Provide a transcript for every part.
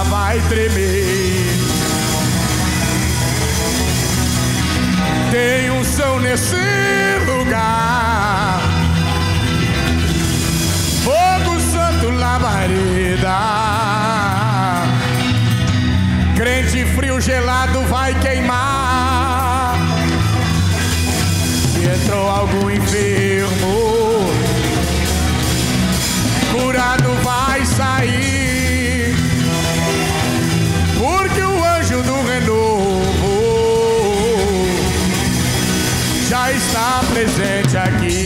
vai tremer. Tem unção nesse lugar, fogo santo, labareda. Crente frio, gelado vai queimar. Se entrou algum enfermo, curado vai sair, porque o anjo do renovo já está presente aqui.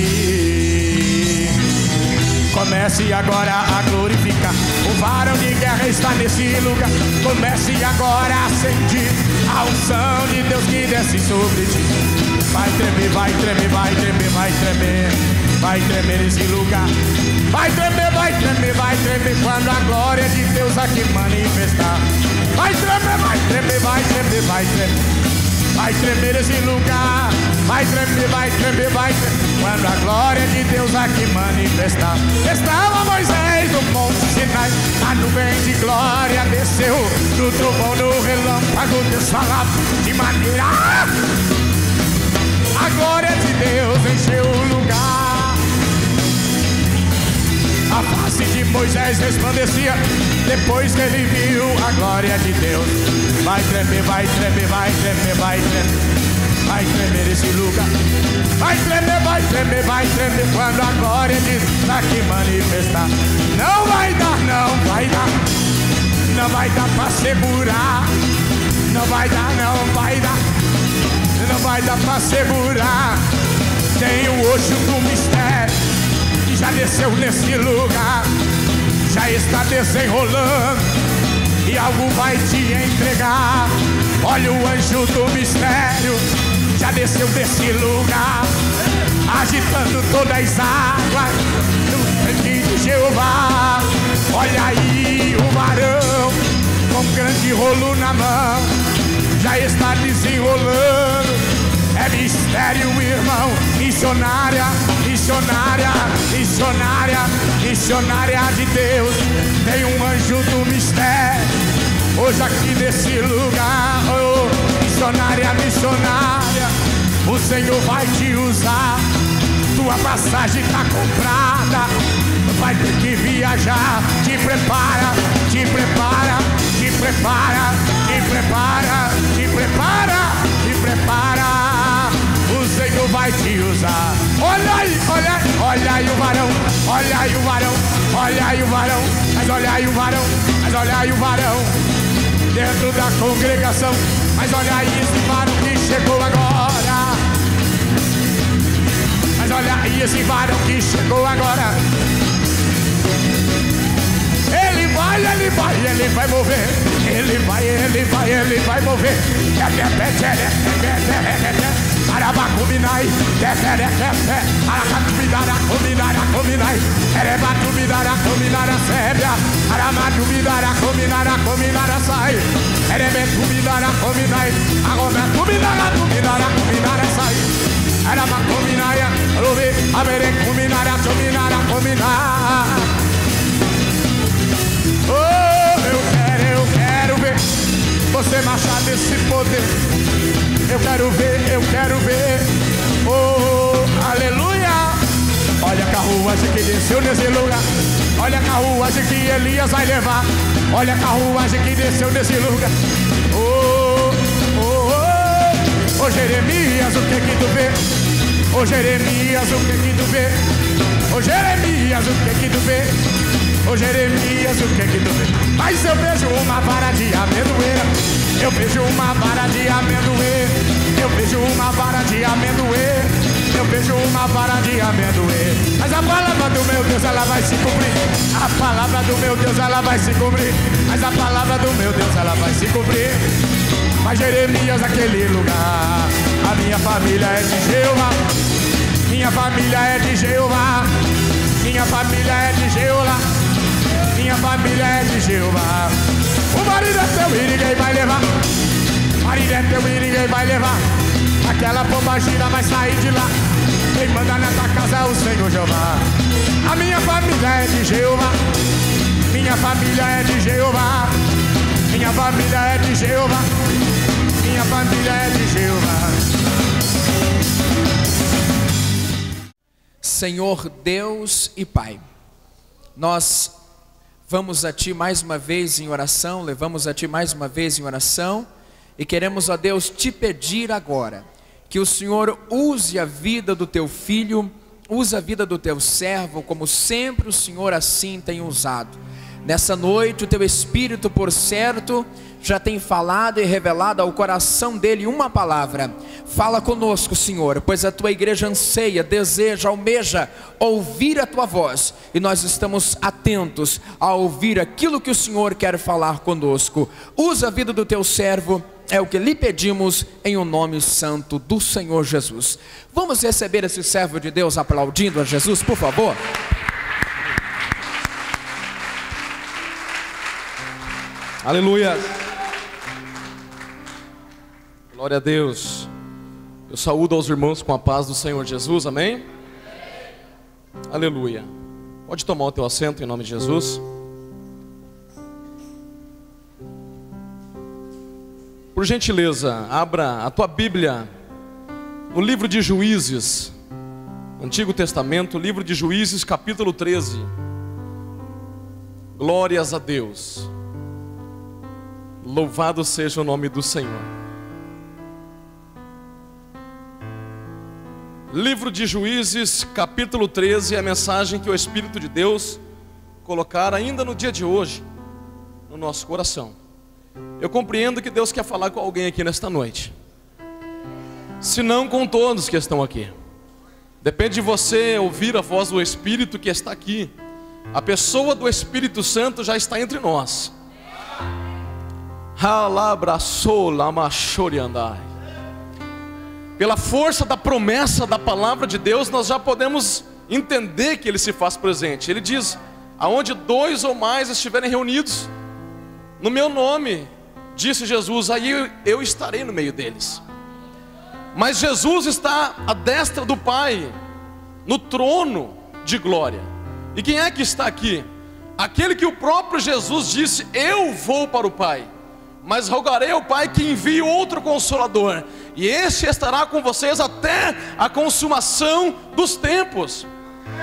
Comece agora a glorificar. O varão de guerra está nesse lugar. Comece agora a sentir a unção de Deus que desce sobre ti. Vai tremer, vai tremer, vai tremer, vai tremer. Vai tremer nesse lugar. Vai tremer, vai tremer, vai tremer quando a glória de Deus aqui manifestar. Vai tremer, vai tremer, vai tremer, vai tremer. Vai tremer esse lugar. Vai tremer, vai tremer, vai tremer quando a glória de Deus aqui manifestar. Estava Moisés no monte Sinai, a nuvem de glória desceu, no trovão, no relâmpago, Deus falava de maneira. A glória de Deus encheu o lugar. A face de Moisés resplandecia depois que ele viu a glória de Deus. Vai tremer, vai tremer, vai tremer, vai tremer. Vai tremer esse lugar. Vai tremer, vai tremer, vai tremer quando a glória de Deus aqui manifestar. Não vai dar, não vai dar. Não vai dar pra segurar. Não vai dar, não vai dar. Não vai dar pra segurar. Tem o oxo do mistério que já desceu nesse lugar. Já está desenrolando e algo vai te entregar. Olha o anjo do mistério, já desceu desse lugar, agitando todas as águas no sangue de Jeová. Olha aí o varão com um grande rolo na mão, já está desenrolando. É mistério, irmão. Missionária, missionária, missionária, missionária de Deus. Tem um anjo do mistério hoje aqui nesse lugar. Oh, missionária, missionária, o Senhor vai te usar. Tua passagem tá comprada, vai ter que viajar. Te prepara, te prepara, te prepara, te prepara, te prepara, te prepara. O Senhor vai te usar. Olha aí, olha aí, olha aí o varão. Olha aí o varão, olha aí o varão. Mas olha aí o varão, mas olha aí o varão dentro da congregação. Mas olha aí esse varão que chegou agora. Mas olha aí esse varão que chegou agora. Ele vai mover. Ele vai mover. Arabacuminai, teterequepe, aracatuminara, cominara, erebatuminara, cominara, sébia, aramadumidara, cominara, sai, erebetuminara, cominai, agobetuminara, cominara, sai, arabacuminaia, rubi, aberecuminara, cominara. Oh, eu quero ver você marchar desse poder. Eu quero ver. Oh, aleluia. Olha a carruagem que desceu nesse lugar. Olha a carruagem que Elias vai levar. Olha a carruagem que desceu nesse lugar. Oh, oh, oh. Oh, Jeremias, o que tu vê? Oh, Jeremias, o que tu vê? Oh, Jeremias, o que tu vê? Oh, Jeremias, o que tu vê? Mas eu vejo uma vara de amendoeira. Eu vejo uma vara de amendoim. Eu vejo uma vara de amendoim. Eu vejo uma vara de amendoim. Mas a palavra do meu Deus, ela vai se cumprir. A palavra do meu Deus, ela vai se cumprir. Mas a palavra do meu Deus, ela vai se cumprir. Mas Jeremias, aquele lugar. A minha família é de Jeová. Minha família é de Jeová. Minha família é de Jeová. Minha família é de Jeová. O marido é teu e ninguém vai levar. O marido é teu e ninguém vai levar. Aquela pombagira vai sair de lá. Quem manda nessa casa é o Senhor Jeová. A minha família é de Jeová. Minha família é de Jeová. Minha família é de Jeová. Minha família é de Jeová. Senhor Deus e Pai, nós vamos a Ti mais uma vez em oração, levamos a Ti mais uma vez em oração, e queremos, ó Deus, Te pedir agora, que o Senhor use a vida do Teu Filho, use a vida do Teu servo, como sempre o Senhor assim tem usado. Nessa noite o Teu Espírito, por certo, já tem falado e revelado ao coração dele uma palavra. Fala conosco, Senhor, pois a Tua igreja anseia, deseja, almeja ouvir a Tua voz, e nós estamos atentos a ouvir aquilo que o Senhor quer falar conosco. Usa a vida do Teu servo, é o que lhe pedimos em o nome santo do Senhor Jesus. Vamos receber esse servo de Deus aplaudindo a Jesus, por favor. Aleluia. Glória a Deus. Eu saúdo aos irmãos com a paz do Senhor Jesus, amém? Aleluia. Pode tomar o teu assento em nome de Jesus. Por gentileza, abra a tua Bíblia no livro de Juízes, Antigo Testamento, livro de Juízes, capítulo 13. Glórias a Deus. Louvado seja o nome do Senhor. Livro de Juízes, capítulo 13, é a mensagem que o Espírito de Deus colocar ainda no dia de hoje no nosso coração. Eu compreendo que Deus quer falar com alguém aqui nesta noite, se não com todos que estão aqui. Depende de você ouvir a voz do Espírito que está aqui. A pessoa do Espírito Santo já está entre nós. Pela força da promessa da palavra de Deus, nós já podemos entender que Ele se faz presente. Ele diz: aonde 2 ou mais estiverem reunidos no meu nome, disse Jesus, aí eu estarei no meio deles. Mas Jesus está à destra do Pai, no trono de glória. E quem é que está aqui? Aquele que o próprio Jesus disse: eu vou para o Pai, mas rogarei ao Pai que envie outro Consolador, e este estará com vocês até a consumação dos tempos.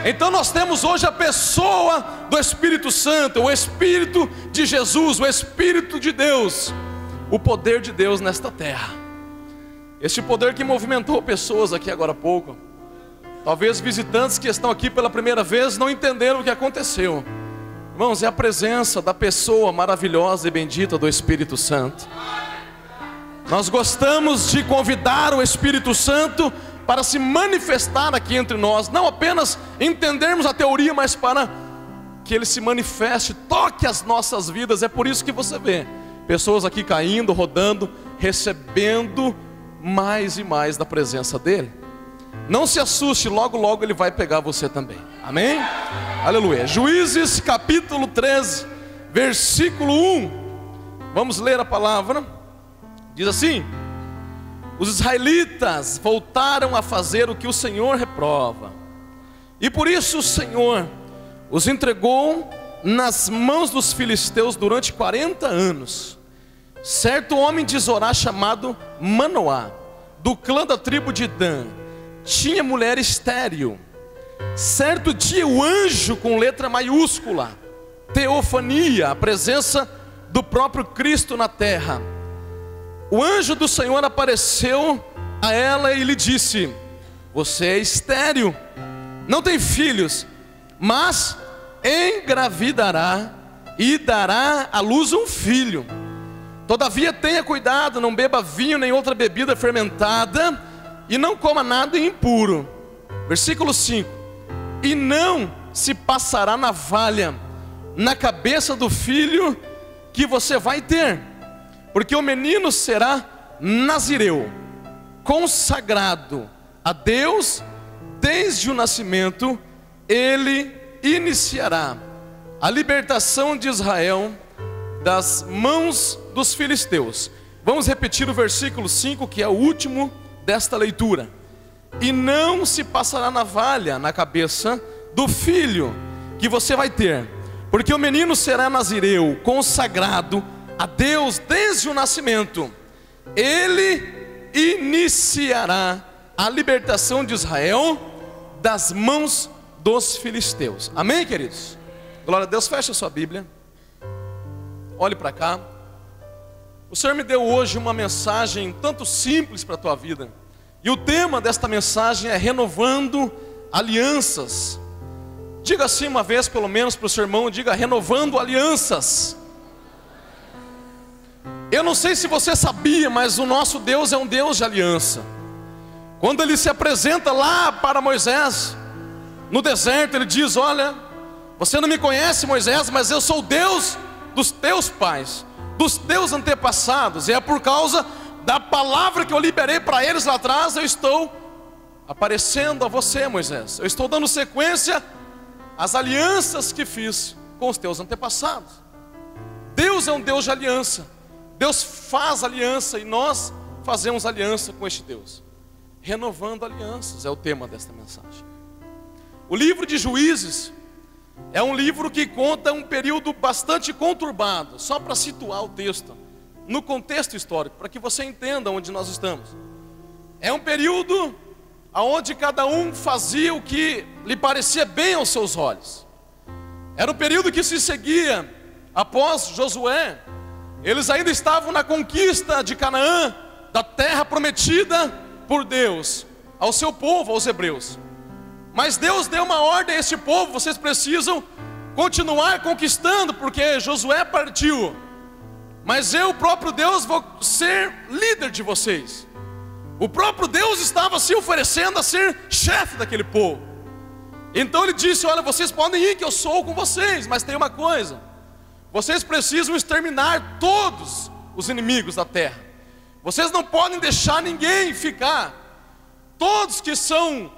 Então nós temos hoje a pessoa do Espírito Santo, o Espírito de Jesus, o Espírito de Deus, o poder de Deus nesta terra. Este poder que movimentou pessoas aqui agora há pouco. Talvez visitantes que estão aqui pela primeira vez não entenderam o que aconteceu. Irmãos, é a presença da pessoa maravilhosa e bendita do Espírito Santo. Nós gostamos de convidar o Espírito Santo para se manifestar aqui entre nós. Não apenas entendermos a teoria, mas para que Ele se manifeste, toque as nossas vidas. É por isso que você vê pessoas aqui caindo, rodando, recebendo mais e mais da presença dEle. Não se assuste, logo logo Ele vai pegar você também, amém? Aleluia. Juízes capítulo 13, versículo 1. Vamos ler a palavra. Diz assim: os israelitas voltaram a fazer o que o Senhor reprova, e por isso o Senhor os entregou nas mãos dos filisteus durante 40 anos. Certo homem de Zorá chamado Manoá, do clã da tribo de Dan, tinha mulher estéril. Certo dia o anjo, com letra maiúscula, teofania, a presença do próprio Cristo na terra, o anjo do Senhor apareceu a ela e lhe disse: você é estéril, não tem filhos, mas engravidará e dará à luz um filho. Todavia tenha cuidado, não beba vinho nem outra bebida fermentada, e não coma nada impuro. Versículo 5: e não se passará navalha na cabeça do filho que você vai ter, porque o menino será nazireu, consagrado a Deus desde o nascimento. Ele iniciará a libertação de Israel das mãos dos filisteus. Vamos repetir o versículo 5, que é o último desta leitura. E não se passará navalha na cabeça do filho que você vai ter, porque o menino será nazireu, consagrado a Deus desde o nascimento, Ele iniciará a libertação de Israel das mãos dos filisteus. Amém, queridos? Glória a Deus. Feche a sua Bíblia. Olhe para cá. O Senhor me deu hoje uma mensagem tanto simples para a tua vida. E o tema desta mensagem é renovando alianças. Diga assim uma vez pelo menos para o seu irmão, diga: renovando alianças. Eu não sei se você sabia, mas o nosso Deus é um Deus de aliança. Quando Ele se apresenta lá para Moisés, no deserto, Ele diz: olha, você não me conhece, Moisés, mas eu sou o Deus dos teus pais, dos teus antepassados. E é por causa da palavra que eu liberei para eles lá atrás, eu estou aparecendo a você, Moisés. Eu estou dando sequência às alianças que fiz com os teus antepassados. Deus é um Deus de aliança. Deus faz aliança e nós fazemos aliança com este Deus. Renovando alianças é o tema desta mensagem. O livro de Juízes é um livro que conta um período bastante conturbado. Só para situar o texto no contexto histórico, para que você entenda onde nós estamos. É um período onde cada um fazia o que lhe parecia bem aos seus olhos. Era um período que se seguia após Josué. Eles ainda estavam na conquista de Canaã, da terra prometida por Deus ao seu povo, aos hebreus. Mas Deus deu uma ordem a esse povo: vocês precisam continuar conquistando, porque Josué partiu. Mas eu, o próprio Deus, vou ser líder de vocês. O próprio Deus estava se oferecendo a ser chefe daquele povo. Então Ele disse: olha, vocês podem ir que eu sou com vocês, mas tem uma coisa: vocês precisam exterminar todos os inimigos da terra. Vocês não podem deixar ninguém ficar. Todos que são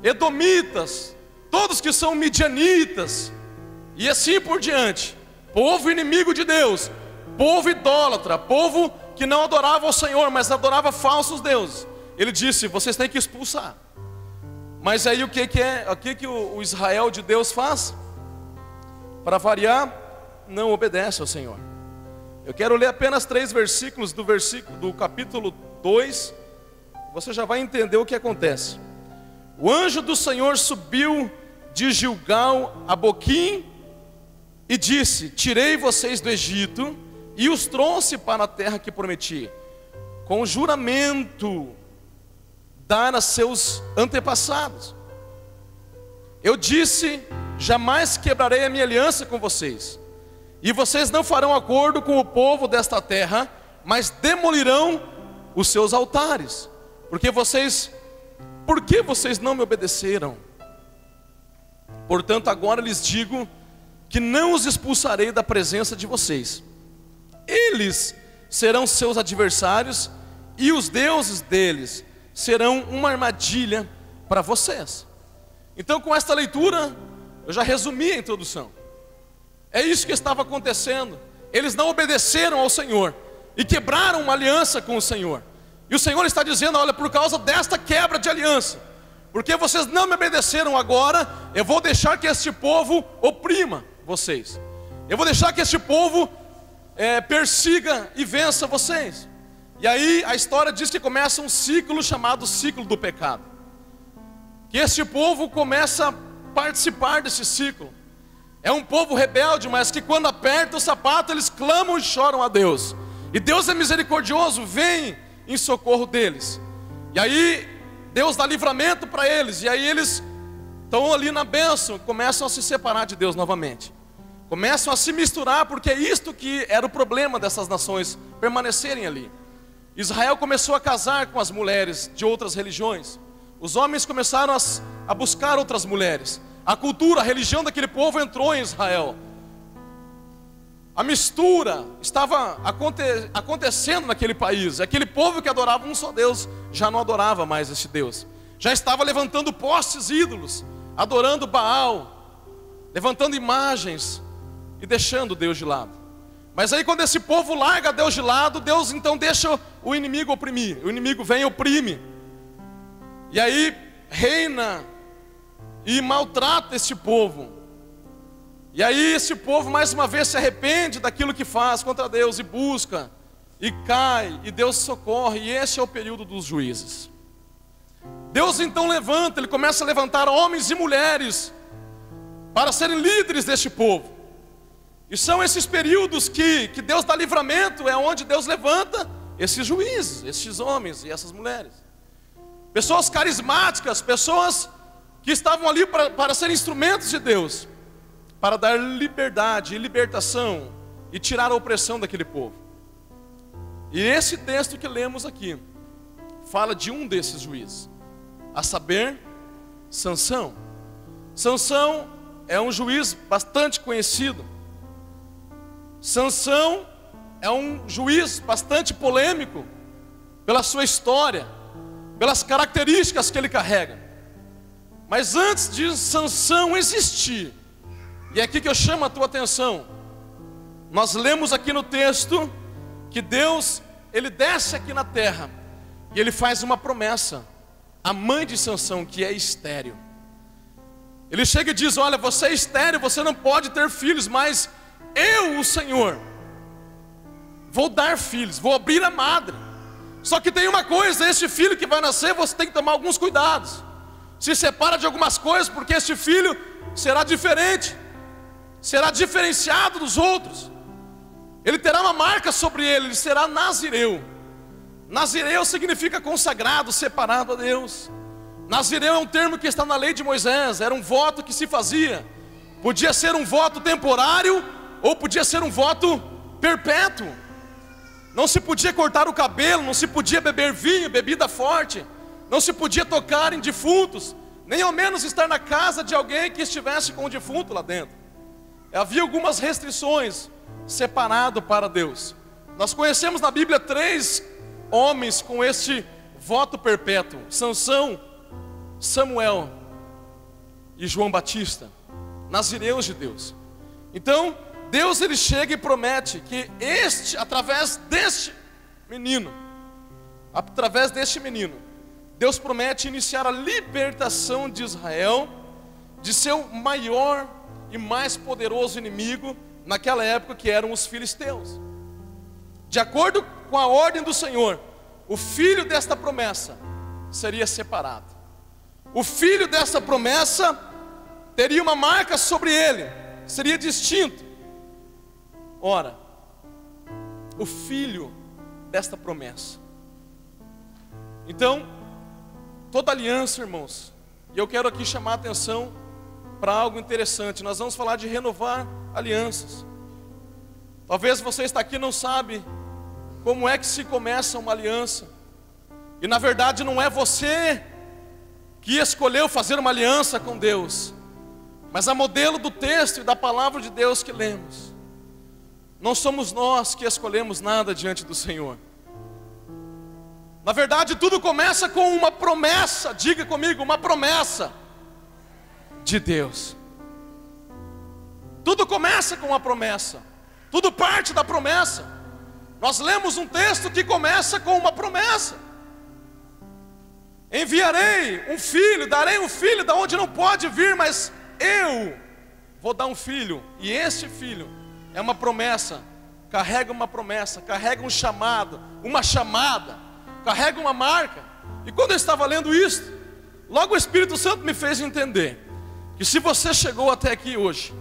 edomitas, todos que são midianitas, e assim por diante, povo inimigo de Deus, povo idólatra, povo que não adorava ao Senhor, mas adorava falsos deuses. Ele disse: vocês têm que expulsar. Mas aí o que o Israel de Deus faz? Para variar, não obedece ao Senhor. Eu quero ler apenas 3 versículos do capítulo 2. Você já vai entender o que acontece. O anjo do Senhor subiu de Gilgal a Boquim e disse: tirei vocês do Egito e os trouxe para a terra que prometi, com juramento dar a seus antepassados. Eu disse: jamais quebrarei a minha aliança com vocês, e vocês não farão acordo com o povo desta terra, mas demolirão os seus altares. Por que vocês não me obedeceram? Portanto, agora lhes digo que não os expulsarei da presença de vocês. Eles serão seus adversários, e os deuses deles serão uma armadilha para vocês. Então, com esta leitura, eu já resumi a introdução. É isso que estava acontecendo. Eles não obedeceram ao Senhor e quebraram uma aliança com o Senhor. E o Senhor está dizendo: olha, por causa desta quebra de aliança, porque vocês não me obedeceram agora, eu vou deixar que este povo oprima vocês. Eu vou deixar que este povo persiga e vença vocês. E aí a história diz que começa um ciclo chamado ciclo do pecado. Que este povo começa a participar desse ciclo. É um povo rebelde, mas que quando aperta o sapato, eles clamam e choram a Deus. E Deus é misericordioso, vem em socorro deles. E aí Deus dá livramento para eles. E aí eles estão ali na bênção, começam a se separar de Deus novamente. Começam a se misturar, porque é isto que era o problema dessas nações, permanecerem ali. Israel começou a casar com as mulheres de outras religiões. Os homens começaram a buscar outras mulheres. A cultura, a religião daquele povo entrou em Israel. A mistura estava acontecendo naquele país. Aquele povo que adorava um só Deus já não adorava mais esse Deus. Já estava levantando postes ídolos, adorando Baal, levantando imagens e deixando Deus de lado. Mas aí quando esse povo larga Deus de lado, Deus então deixa o inimigo oprimir. O inimigo vem e oprime. E aí reina e maltrata este povo. E aí esse povo mais uma vez se arrepende daquilo que faz contra Deus e busca, e cai, e Deus socorre, e esse é o período dos juízes. Deus então levanta, Ele começa a levantar homens e mulheres para serem líderes deste povo. E são esses períodos que Deus dá livramento, é onde Deus levanta esses juízes, esses homens e essas mulheres. Pessoas carismáticas, pessoas que estavam ali para serem instrumentos de Deus, para dar liberdade e libertação e tirar a opressão daquele povo. E esse texto que lemos aqui fala de um desses juízes, a saber, Sansão. Sansão é um juiz bastante conhecido. Sansão é um juiz bastante polêmico pela sua história, pelas características que ele carrega. Mas antes de Sansão existir, e é aqui que eu chamo a tua atenção, nós lemos aqui no texto que Deus, Ele desce aqui na terra e Ele faz uma promessa à mãe de Sansão, que é estéril. Ele chega e diz: olha, você é estéril, você não pode ter filhos, mas eu, o Senhor, vou dar filhos, vou abrir a madre. Só que tem uma coisa, esse filho que vai nascer, você tem que tomar alguns cuidados. Se separa de algumas coisas, porque este filho será diferente, será diferenciado dos outros. Ele terá uma marca sobre ele, ele será nazireu. Nazireu significa consagrado, separado a Deus. Nazireu é um termo que está na lei de Moisés, era um voto que se fazia. Podia ser um voto temporário, ou podia ser um voto perpétuo. Não se podia cortar o cabelo, não se podia beber vinho, bebida forte, não se podia tocar em defuntos, nem ao menos estar na casa de alguém que estivesse com o defunto lá dentro. Havia algumas restrições, separado para Deus. Nós conhecemos na Bíblia 3 homens com este voto perpétuo: Sansão, Samuel e João Batista, nazireus de Deus. Então Deus, Ele chega e promete que através deste menino, Deus promete iniciar a libertação de Israel de seu maior e mais poderoso inimigo naquela época, que eram os filisteus. De acordo com a ordem do Senhor, o filho desta promessa seria separado. O filho dessa promessa teria uma marca sobre ele, seria distinto. Ora, o filho desta promessa. Então, toda aliança, irmãos, e eu quero aqui chamar a atenção para algo interessante. Nós vamos falar de renovar alianças. Talvez você está aqui e não sabe como é que se começa uma aliança. E na verdade não é você que escolheu fazer uma aliança com Deus, mas a modelo do texto e da palavra de Deus que lemos. Não somos nós que escolhemos nada diante do Senhor. Na verdade tudo começa com uma promessa. Diga comigo, uma promessa de Deus. Tudo começa com uma promessa, tudo parte da promessa. Nós lemos um texto que começa com uma promessa: enviarei um filho, darei um filho da onde não pode vir, mas eu vou dar um filho. E este filho é uma promessa, carrega uma promessa, carrega um chamado, uma chamada, carrega uma marca. E quando eu estava lendo isso, logo o Espírito Santo me fez entender que se você chegou até aqui hoje,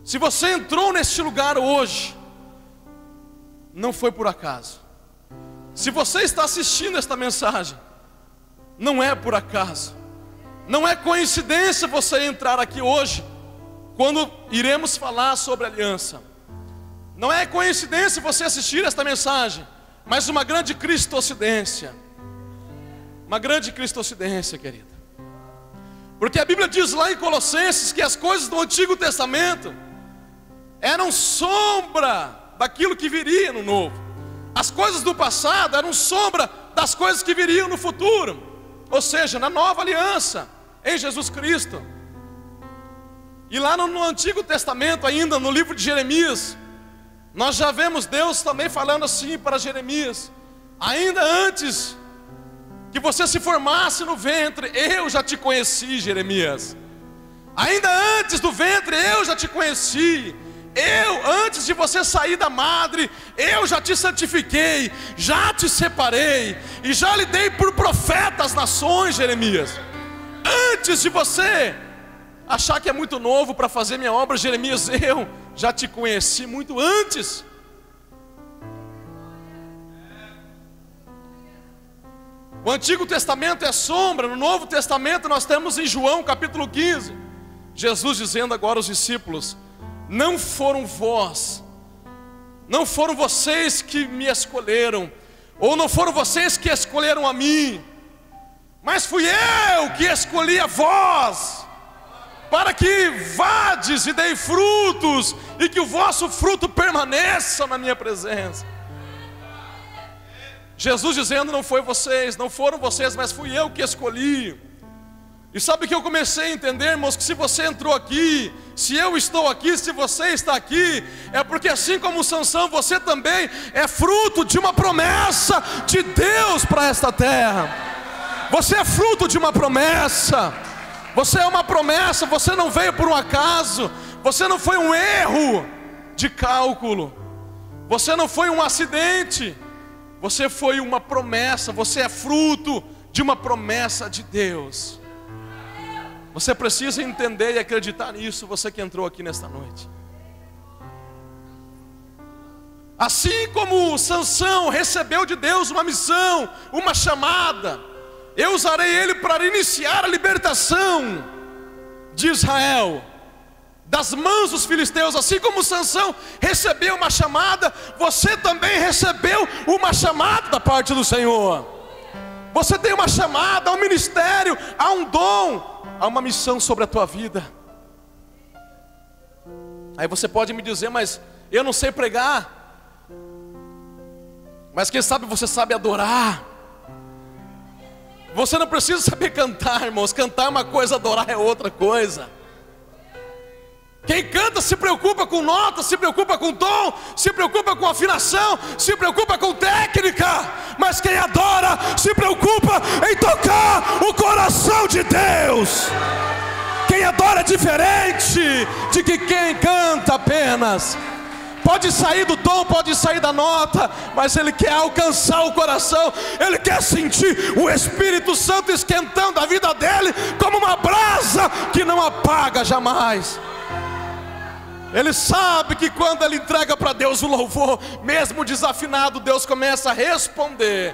se você entrou neste lugar hoje, não foi por acaso. Se você está assistindo esta mensagem, não é por acaso. Não é coincidência você entrar aqui hoje, quando iremos falar sobre aliança. Não é coincidência você assistir esta mensagem, mas uma grande cristocidência. Uma grande cristocidência, querida. Porque a Bíblia diz lá em Colossenses que as coisas do Antigo Testamento eram sombra daquilo que viria no Novo. As coisas do passado eram sombra das coisas que viriam no futuro. Ou seja, na nova aliança, em Jesus Cristo. E lá no Antigo Testamento, ainda no livro de Jeremias, nós já vemos Deus também falando assim para Jeremias: ainda antes que você se formasse no ventre, eu já te conheci, Jeremias. Ainda antes do ventre eu já te conheci. Antes de você sair da madre, eu já te santifiquei, já te separei e já lhe dei por profeta às nações, Jeremias. Antes de você achar que é muito novo para fazer minha obra, Jeremias, eu já te conheci muito antes. O Antigo Testamento é sombra, no Novo Testamento nós temos em João capítulo 15, Jesus dizendo agora aos discípulos: não foram vocês que me escolheram, ou não foram vocês que escolheram a mim, mas fui eu que escolhi a vós, para que vades e dei frutos, e que o vosso fruto permaneça na minha presença. Jesus dizendo: não foram vocês, mas fui eu que escolhi. E sabe o que eu comecei a entender, irmãos? Que se você entrou aqui, se eu estou aqui, se você está aqui, é porque assim como Sansão, você também é fruto de uma promessa de Deus para esta terra. Você é fruto de uma promessa. Você é uma promessa, você não veio por um acaso. Você não foi um erro de cálculo. Você não foi um acidente. Você foi uma promessa, você é fruto de uma promessa de Deus. Você precisa entender e acreditar nisso, você que entrou aqui nesta noite. Assim como Sansão recebeu de Deus uma missão, uma chamada, eu usarei ele para iniciar a libertação de Israel das mãos dos filisteus. Assim como Sansão recebeu uma chamada, você também recebeu uma chamada da parte do Senhor. Você tem uma chamada, há um ministério, há um dom, há uma missão sobre a tua vida. Aí você pode me dizer: mas eu não sei pregar. Mas quem sabe você sabe adorar. Você não precisa saber cantar, irmãos. Cantar é uma coisa, adorar é outra coisa. Quem canta se preocupa com nota, se preocupa com tom, se preocupa com afinação, se preocupa com técnica. Mas quem adora se preocupa em tocar o coração de Deus. Quem adora é diferente de que quem canta apenas. Pode sair do tom, pode sair da nota, mas ele quer alcançar o coração. Ele quer sentir o Espírito Santo esquentando a vida dele como uma brasa que não apaga jamais. Ele sabe que quando ele entrega para Deus o louvor, mesmo desafinado, Deus começa a responder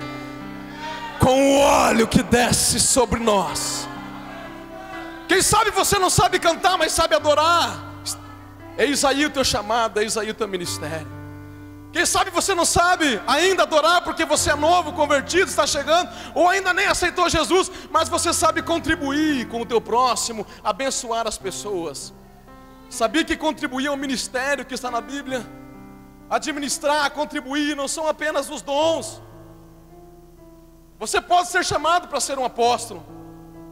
com o óleo que desce sobre nós. Quem sabe você não sabe cantar, mas sabe adorar. Eis aí o teu chamado, eis aí o teu ministério. Quem sabe você não sabe ainda adorar porque você é novo, convertido, está chegando, ou ainda nem aceitou Jesus, mas você sabe contribuir com o teu próximo, abençoar as pessoas. Sabia que contribuir é um ministério que está na Bíblia? Administrar, contribuir, não são apenas os dons. Você pode ser chamado para ser um apóstolo.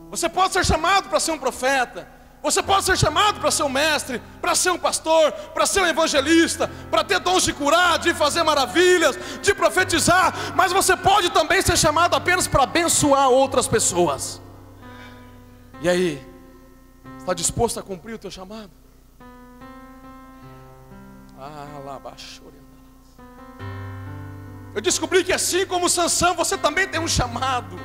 Você pode ser chamado para ser um profeta. Você pode ser chamado para ser um mestre, para ser um pastor, para ser um evangelista, para ter dons de curar, de fazer maravilhas, de profetizar. Mas você pode também ser chamado apenas para abençoar outras pessoas. E aí, está disposto a cumprir o teu chamado? Eu descobri que assim como Sansão, você também tem um chamado.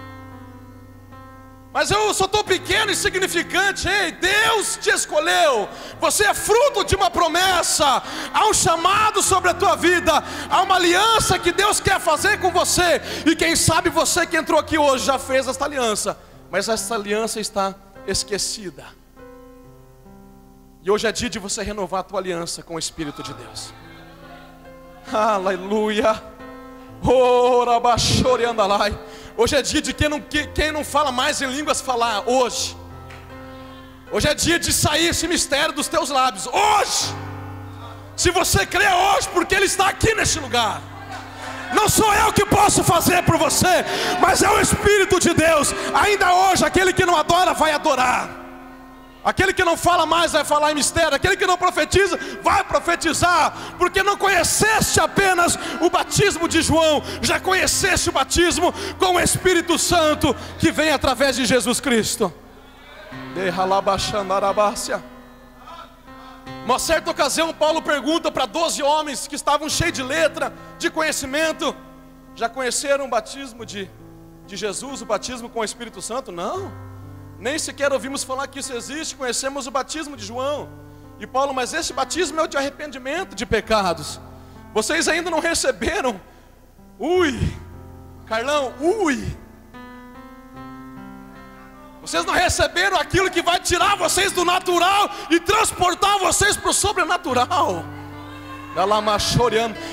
Mas eu sou tão pequeno e insignificante. Ei, Deus te escolheu. Você é fruto de uma promessa. Há um chamado sobre a tua vida. Há uma aliança que Deus quer fazer com você. E quem sabe você que entrou aqui hoje já fez esta aliança, mas essa aliança está esquecida. E hoje é dia de você renovar a tua aliança com o Espírito de Deus. Aleluia. Hoje é dia de quem não fala mais em línguas falar. Hoje é dia de sair esse mistério dos teus lábios. Hoje. Se você crê hoje, porque Ele está aqui neste lugar. Não sou eu que posso fazer por você, mas é o Espírito de Deus. Ainda hoje, aquele que não adora vai adorar. Aquele que não fala mais vai falar em mistério. Aquele que não profetiza vai profetizar. Porque não conheceste apenas o batismo de João, já conheceste o batismo com o Espírito Santo que vem através de Jesus Cristo. Uma certa ocasião, Paulo pergunta para 12 homens que estavam cheios de letra, de conhecimento: já conheceram o batismo de Jesus, o batismo com o Espírito Santo? Não, nem sequer ouvimos falar que isso existe. Conhecemos o batismo de João. E Paulo: mas esse batismo é o de arrependimento de pecados. Vocês ainda não receberam? Carlão, vocês não receberam aquilo que vai tirar vocês do natural e transportar vocês para o sobrenatural.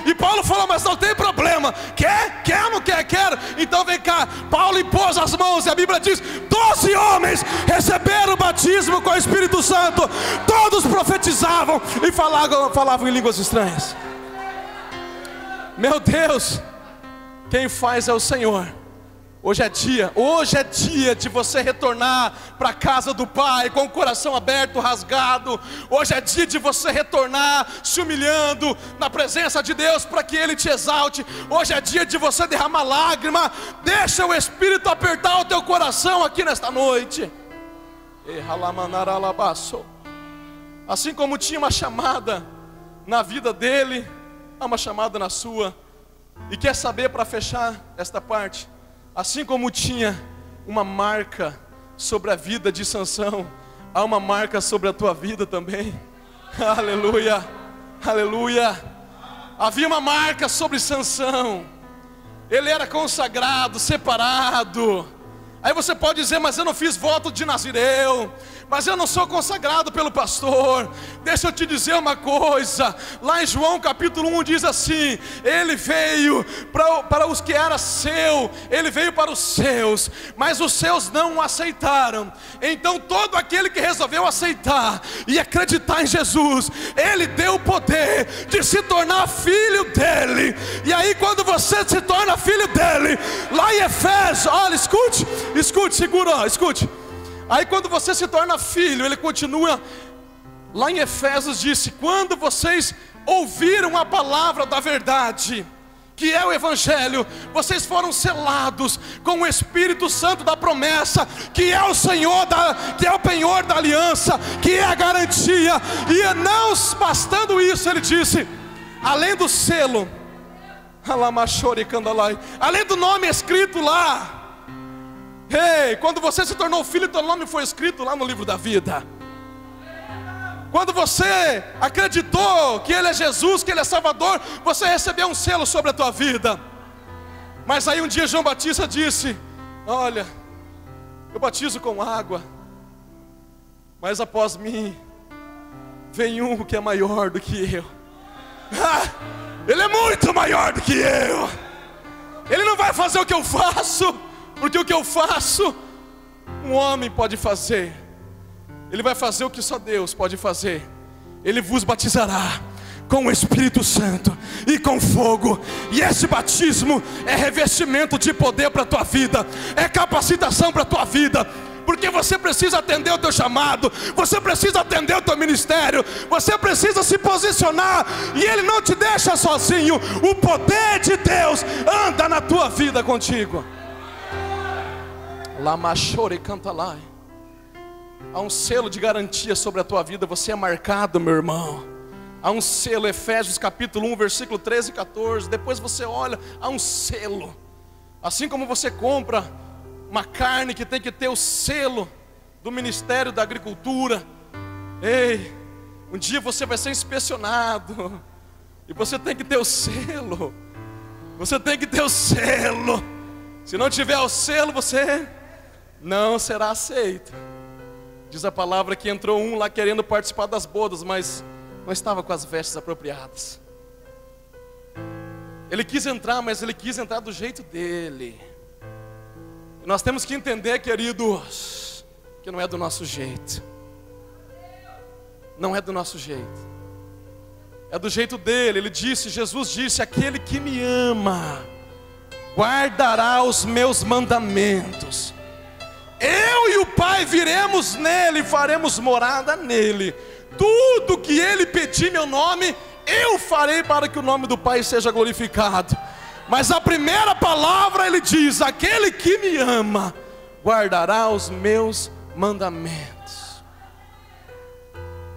E Paulo falou: mas não tem problema. Quer ou não quer? Quero. Então vem cá. Paulo impôs as mãos e a Bíblia diz: 12 homens receberam o batismo com o Espírito Santo. Todos profetizavam e falavam em línguas estranhas. Meu Deus, quem faz é o Senhor. Hoje é dia de você retornar para a casa do Pai com o coração aberto, rasgado. Hoje é dia de você retornar se humilhando na presença de Deus para que Ele te exalte. Hoje é dia de você derramar lágrima. Deixa o Espírito apertar o teu coração aqui nesta noite. Assim como tinha uma chamada na vida dele, há uma chamada na sua. E quer saber, para fechar esta parte, assim como tinha uma marca sobre a vida de Sansão, há uma marca sobre a tua vida também. Aleluia, aleluia. Havia uma marca sobre Sansão. Ele era consagrado, separado. Aí você pode dizer: mas eu não fiz voto de Nazireu, mas eu não sou consagrado pelo pastor. Deixa eu te dizer uma coisa. Lá em João capítulo 1 diz assim: ele veio para os que era seu, ele veio para os seus, mas os seus não o aceitaram. Então todo aquele que resolveu aceitar e acreditar em Jesus, ele deu o poder de se tornar filho dele. E aí quando você se torna filho dele, lá em Efésios, olha, escute, segura, escute. Aí quando você se torna filho, ele continua, lá em Efésios disse: quando vocês ouviram a palavra da verdade, que é o Evangelho, vocês foram selados com o Espírito Santo da promessa, que é o Senhor, que é o penhor da aliança, que é a garantia. E não bastando isso, ele disse: além do selo, além do nome escrito lá. Quando você se tornou filho, teu nome foi escrito lá no livro da vida. Quando você acreditou que Ele é Jesus, que Ele é Salvador, você recebeu um selo sobre a tua vida. Mas aí um dia João Batista disse: olha, eu batizo com água, mas após mim vem um que é maior do que eu. Ele é muito maior do que eu. Ele não vai fazer o que eu faço, porque o que eu faço, um homem pode fazer. Ele vai fazer o que só Deus pode fazer. Ele vos batizará com o Espírito Santo e com fogo. E esse batismo é revestimento de poder para a tua vida, é capacitação para a tua vida. Porque você precisa atender o teu chamado, você precisa atender o teu ministério, você precisa se posicionar. E Ele não te deixa sozinho. O poder de Deus anda na tua vida contigo. Há um selo de garantia sobre a tua vida. Você é marcado, meu irmão. Há um selo, Efésios capítulo 1, versículo 13 e 14. Depois você olha, há um selo. Assim como você compra uma carne que tem que ter o selo do Ministério da Agricultura. Um dia você vai ser inspecionado, e você tem que ter o selo. Você tem que ter o selo. Se não tiver o selo, você não será aceito. Diz a palavra que entrou um lá querendo participar das bodas, mas não estava com as vestes apropriadas. Ele quis entrar, mas ele quis entrar do jeito dele. E nós temos que entender, queridos, que não é do nosso jeito. Não é do nosso jeito. É do jeito dele. Ele disse, Jesus disse: aquele que me ama guardará os meus mandamentos. Eu e o Pai viremos nele, faremos morada nele. Tudo que ele pedir em meu nome, eu farei para que o nome do Pai seja glorificado. Mas a primeira palavra ele diz: aquele que me ama guardará os meus mandamentos.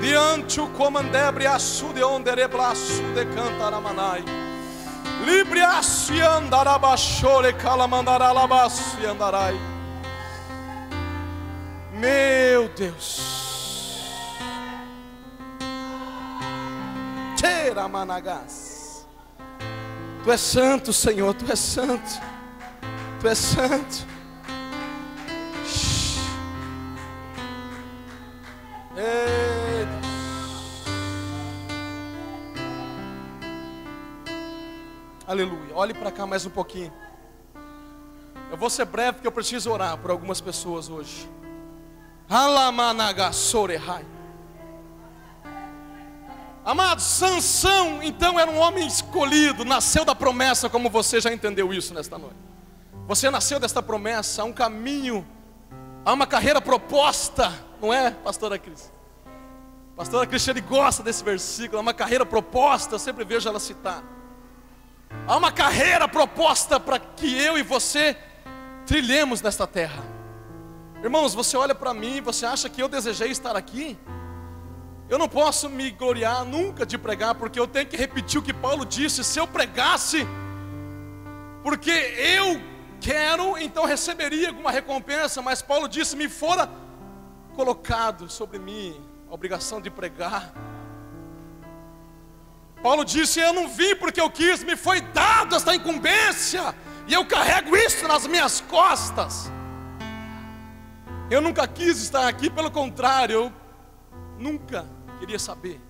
Diante o comandebre assude ondereblaço de cantaramanai. Libre assi andarabachore calamandaralabassi andarai. Meu Deus. Teramanagás. Tu és santo, Senhor, tu és santo. Tu és santo. Ei, Deus. Aleluia. Olhe para cá mais um pouquinho. Eu vou ser breve porque eu preciso orar por algumas pessoas hoje. Alamanagasorehai. Amados, Sansão então era um homem escolhido, nasceu da promessa, como você já entendeu isso nesta noite. Você nasceu desta promessa, há um caminho, há uma carreira proposta, não é, pastora Cris? Pastora Cristiane gosta desse versículo, há uma carreira proposta, eu sempre vejo ela citar. Há uma carreira proposta para que eu e você trilhemos nesta terra. Irmãos, você olha para mim, você acha que eu desejei estar aqui? Eu não posso me gloriar nunca de pregar, porque eu tenho que repetir o que Paulo disse. Se eu pregasse, porque eu quero, então receberia alguma recompensa. Mas Paulo disse, me fora colocado sobre mim a obrigação de pregar. Paulo disse: eu não vim porque eu quis, me foi dado esta incumbência, e eu carrego isso nas minhas costas. Eu nunca quis estar aqui, pelo contrário, eu nunca queria saber.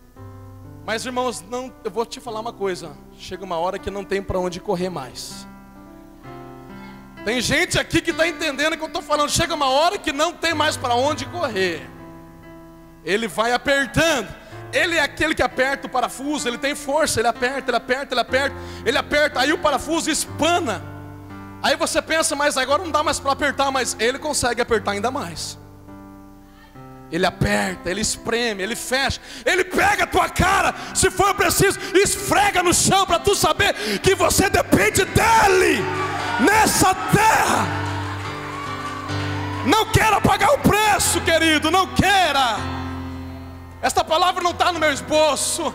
Mas irmãos, eu vou te falar uma coisa: chega uma hora que não tem para onde correr mais. Tem gente aqui que está entendendo o que eu estou falando. Chega uma hora que não tem mais para onde correr. Ele vai apertando. Ele é aquele que aperta o parafuso, ele tem força, ele aperta, ele aperta, ele aperta, ele aperta, aí o parafuso espana. Aí você pensa, mas agora não dá mais para apertar, mas ele consegue apertar ainda mais. Ele aperta, ele espreme, ele fecha, ele pega a tua cara, se for preciso, esfrega no chão para tu saber que você depende dele nessa terra. Não queira pagar o preço, querido, não queira. Esta palavra não está no meu esboço.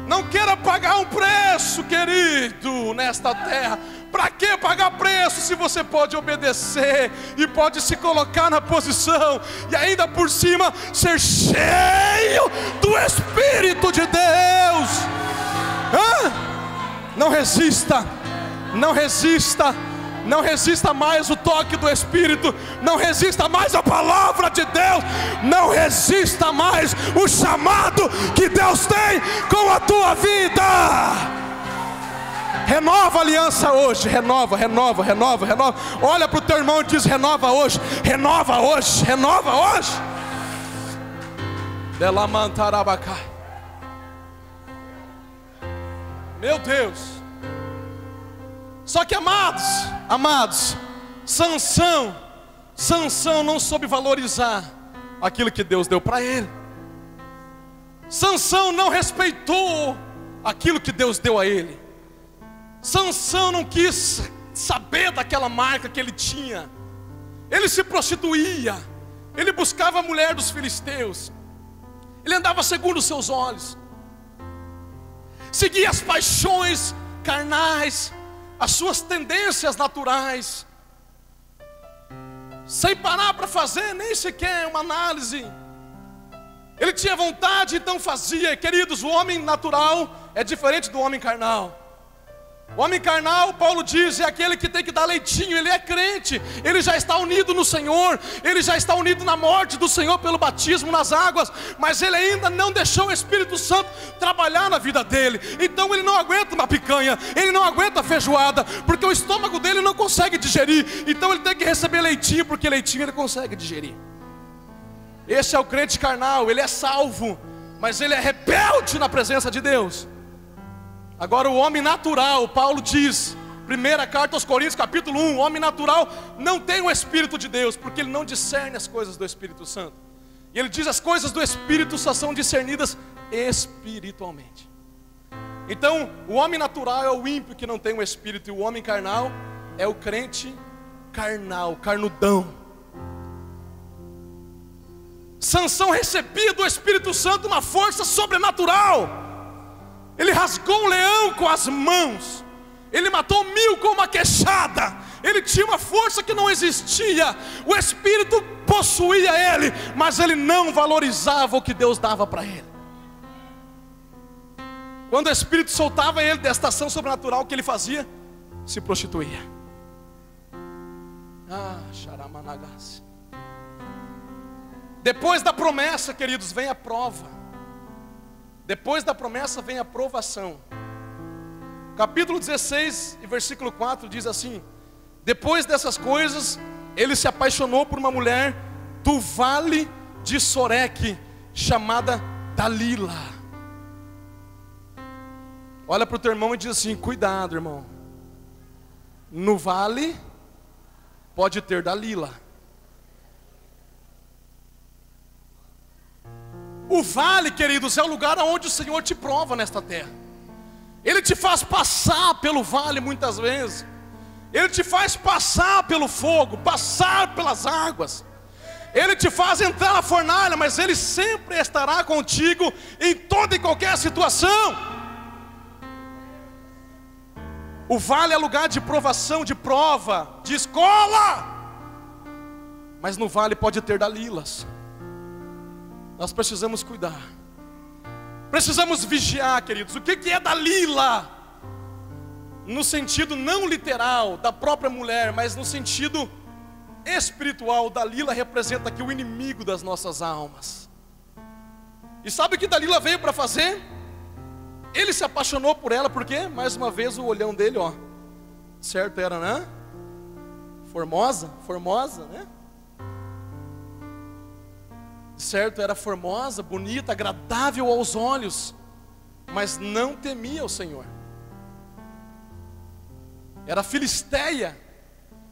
Não queira pagar um preço, querido, nesta terra. Para que pagar preço se você pode obedecer e pode se colocar na posição e ainda por cima ser cheio do Espírito de Deus? Não resista, não resista. Não resista mais o toque do Espírito. Não resista mais a palavra de Deus. Não resista mais o chamado que Deus tem com a tua vida. Renova a aliança hoje. Renova. Olha para o teu irmão e diz: renova hoje. Renova hoje. Meu Deus. Só que amados, Sansão não soube valorizar aquilo que Deus deu para ele. Sansão não respeitou aquilo que Deus deu a ele. Sansão não quis saber daquela marca que ele tinha. Ele se prostituía, ele buscava a mulher dos filisteus, ele andava segundo os seus olhos, seguia as paixões carnais, as suas tendências naturais, sem parar para fazer nem sequer uma análise. Ele tinha vontade, então fazia. Queridos, o homem natural é diferente do homem carnal. O homem carnal, Paulo diz, é aquele que tem que dar leitinho. Ele é crente, ele já está unido no Senhor, ele já está unido na morte do Senhor pelo batismo nas águas, mas ele ainda não deixou o Espírito Santo trabalhar na vida dele. Então ele não aguenta uma picanha, ele não aguenta a feijoada, porque o estômago dele não consegue digerir. Então ele tem que receber leitinho, porque leitinho ele consegue digerir. Esse é o crente carnal, ele é salvo, mas ele é rebelde na presença de Deus. Agora o homem natural, Paulo diz, primeira carta aos Coríntios capítulo 1, o homem natural não tem o Espírito de Deus, porque ele não discerne as coisas do Espírito Santo. E ele diz: as coisas do Espírito só são discernidas espiritualmente. Então o homem natural é o ímpio que não tem o Espírito, e o homem carnal é o crente carnal, carnudão. Sansão recebia do Espírito Santo uma força sobrenatural. Ele rasgou um leão com as mãos, ele matou 1000 com uma queixada. Ele tinha uma força que não existia. O Espírito possuía ele, mas ele não valorizava o que Deus dava para ele. Quando o Espírito soltava ele desta ação sobrenatural, o que ele fazia? Se prostituía. Xaramanagas. Depois da promessa, queridos, vem a prova. Depois da promessa vem a provação. Capítulo 16 e versículo 4 diz assim: depois dessas coisas, ele se apaixonou por uma mulher do vale de Soreque, chamada Dalila. Olha para o teu irmão e diz assim: cuidado, irmão, no vale pode ter Dalila. O vale, queridos, é o lugar onde o Senhor te prova nesta terra. Ele te faz passar pelo vale muitas vezes. Ele te faz passar pelo fogo, passar pelas águas. Ele te faz entrar na fornalha, mas Ele sempre estará contigo em toda e qualquer situação. O vale é lugar de provação, de prova, de escola. Mas no vale pode ter Dalilas. Nós precisamos cuidar. Precisamos vigiar, queridos. O que é Dalila? No sentido não literal da própria mulher, mas no sentido espiritual. Dalila representa aqui o inimigo das nossas almas. E sabe o que Dalila veio para fazer? Ele se apaixonou por ela, porque mais uma vez o olhão dele, ó, certo era, né? Formosa, né? Certo, era formosa, bonita, agradável aos olhos, mas não temia o Senhor. Era filisteia.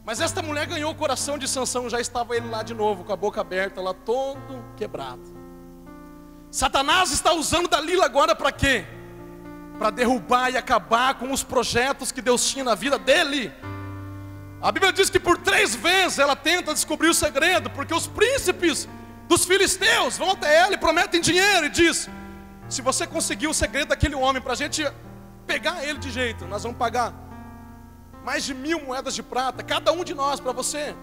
Mas esta mulher ganhou o coração de Sansão. Já estava ele lá de novo, com a boca aberta, lá todo quebrado. Satanás está usando Dalila agora para quê? Para derrubar e acabar com os projetos que Deus tinha na vida dele. A Bíblia diz que por 3 vezes ela tenta descobrir o segredo, porque os príncipes dos filisteus vão até ela e prometem dinheiro, e diz: se você conseguir o segredo daquele homem, para a gente pegar ele de jeito, nós vamos pagar mais de 1000 moedas de prata, cada um de nós, para você.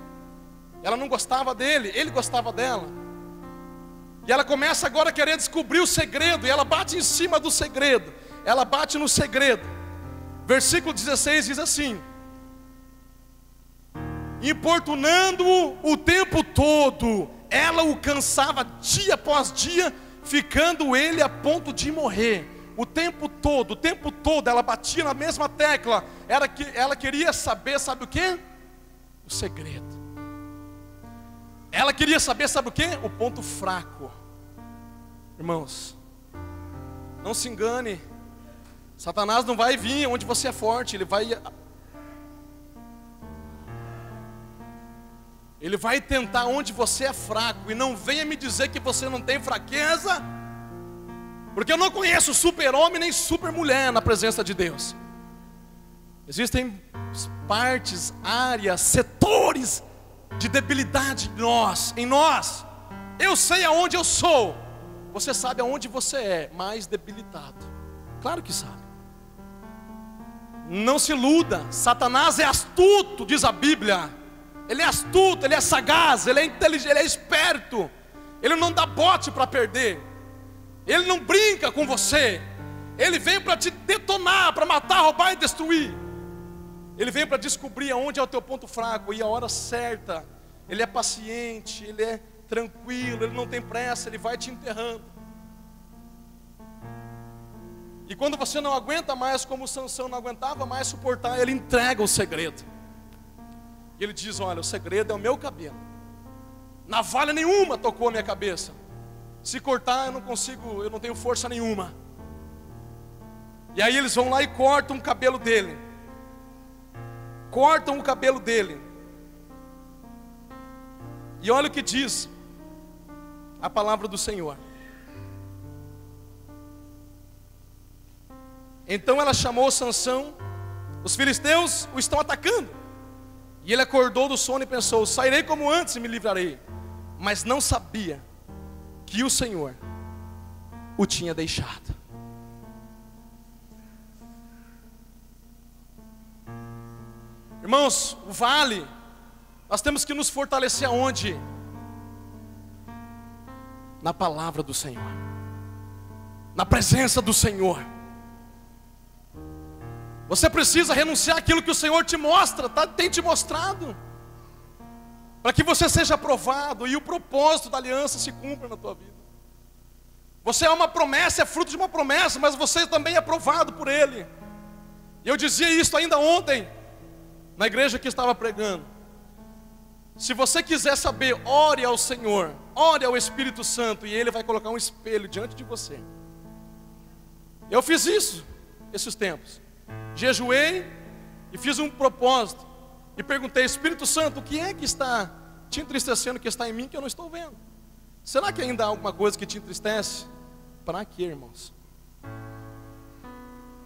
Ela não gostava dele, ele gostava dela. E ela começa agora a querer descobrir o segredo, e ela bate em cima do segredo. Ela bate no segredo. Versículo 16 diz assim: importunando-o o tempo todo, ela o cansava dia após dia, ficando ele a ponto de morrer. O tempo todo ela batia na mesma tecla. Ela queria saber, sabe o que? O segredo. Ela queria saber, sabe o que? O ponto fraco. Irmãos, não se engane. Satanás não vai vir onde você é forte. Ele vai tentar onde você é fraco. E não venha me dizer que você não tem fraqueza, porque eu não conheço super-homem nem super-mulher na presença de Deus. Existem partes, áreas, setores de debilidade em nós. Eu sei aonde eu sou. Você sabe aonde você é mais debilitado. Claro que sabe. Não se iluda. Satanás é astuto, diz a Bíblia. Ele é astuto, ele é sagaz, ele é inteligente, ele é esperto. Ele não dá bote para perder. Ele não brinca com você. Ele vem para te detonar, para matar, roubar e destruir. Ele vem para descobrir aonde é o teu ponto fraco e a hora certa. Ele é paciente, ele é tranquilo, ele não tem pressa, ele vai te enterrando. E quando você não aguenta mais, como Sansão não aguentava mais suportar, ele entrega o segredo. E ele diz: olha, o segredo é o meu cabelo. Navalha nenhuma tocou a minha cabeça. Se cortar eu não consigo, eu não tenho força nenhuma. E aí eles vão lá e cortam o cabelo dele. Cortam o cabelo dele. E olha o que diz a palavra do Senhor. Então ela chamou Sansão. Os filisteus o estão atacando. E ele acordou do sono e pensou: sairei como antes e me livrarei. Mas não sabia que o Senhor o tinha deixado. Irmãos, o vale, nós temos que nos fortalecer aonde? Na palavra do Senhor, na presença do Senhor. Você precisa renunciar àquilo que o Senhor te mostra, tem te mostrado, para que você seja aprovado e o propósito da aliança se cumpra na tua vida. Você é uma promessa, é fruto de uma promessa, mas você também é aprovado por Ele. E eu dizia isso ainda ontem, na igreja que estava pregando. Se você quiser saber, ore ao Senhor, ore ao Espírito Santo, e Ele vai colocar um espelho diante de você. Eu fiz isso esses tempos. Jejuei e fiz um propósito. E perguntei: Espírito Santo, o que é que está te entristecendo, que está em mim, que eu não estou vendo? Será que ainda há alguma coisa que te entristece? Para quê, irmãos?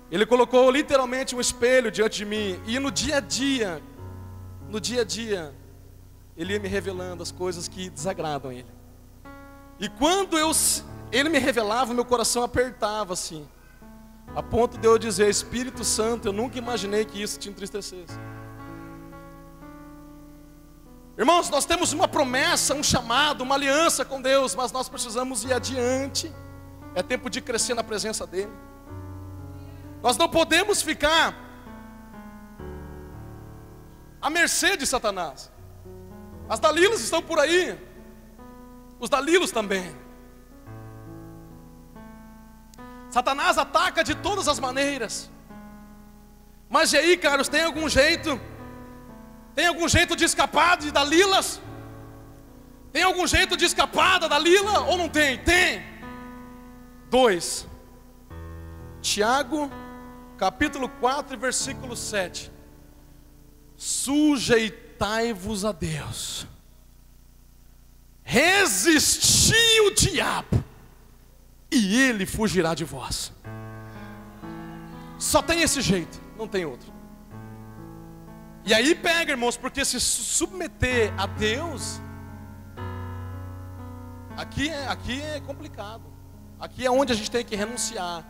Ele colocou literalmente um espelho diante de mim. E no dia a dia, Ele ia me revelando as coisas que desagradam Ele. E quando Ele me revelava, meu coração apertava assim, a ponto de eu dizer: Espírito Santo, eu nunca imaginei que isso te entristecesse. Irmãos, nós temos uma promessa, um chamado, uma aliança com Deus, mas nós precisamos ir adiante É tempo de crescer na presença dEle. Nós não podemos ficar à mercê de Satanás. As Dalilas estão por aí, os Dalilos também. Satanás ataca de todas as maneiras. Mas e aí, caros, tem algum jeito? Tem algum jeito de escapar de Dalilas? Tem algum jeito de escapar da Dalila ou não tem? Tem. 2 Tiago, capítulo 4, versículo 7. Sujeitai-vos a Deus, resisti o diabo, e ele fugirá de vós. Só tem esse jeito, não tem outro. E aí pega, irmãos, porque se submeter a Deus, aqui é complicado. Aqui é onde a gente tem que renunciar